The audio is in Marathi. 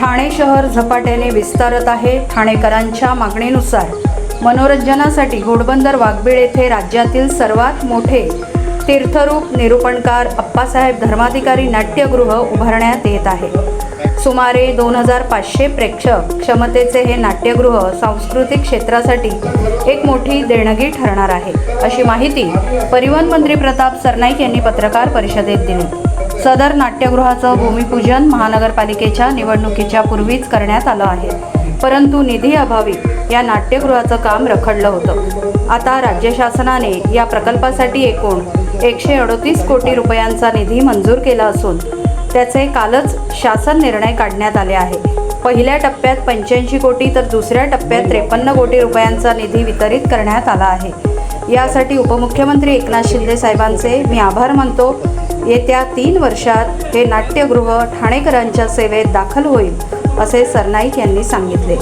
ठाणे शहर झपाट्याने विस्तारत आहे। ठाणेकरांच्या मागणीनुसार मनोरंजनासाठी घोडबंदर वाघबीळ येथे राज्यातील सर्वात मोठे तीर्थरूप निरूपणकार अप्पासाहेब धर्माधिकारी नाट्यगृह उभारण्यात येत आहे। सुमारे 2500 प्रेक्षक क्षमतेचे हे नाट्यगृह सांस्कृतिक क्षेत्रासाठी एक मोठी देणगी ठरणार आहे, अशी माहिती परिवहन मंत्री प्रताप सरनाईक यांनी पत्रकार परिषदेत दिली। सदर नाट्यगृहाचं भूमिपूजन महानगरपालिकेच्या निवडणुकीच्या पूर्वीच करण्यात आलं आहे, परंतु निधी अभावी या नाट्यगृहाचं काम रखडलं होतं। आता राज्य शासनाने या प्रकल्पासाठी एकूण 138 कोटी रुपयांचा निधी मंजूर केला असून त्याचे कालच शासन निर्णय काढण्यात आले आहे। पहिल्या टप्प्यात 85 कोटी तर दुसऱ्या टप्प्यात 53 कोटी रुपयांचा निधी वितरित करण्यात आला आहे। यासाठी उपमुख्यमंत्री एकनाथ शिंदे साहेबांचे मी आभार मानतो। येत्या 3 वर्षात हे नाट्यगृह ठाणेकरांच्या सेवेत दाखल होईल, असे सरनाईक यांनी सांगितले।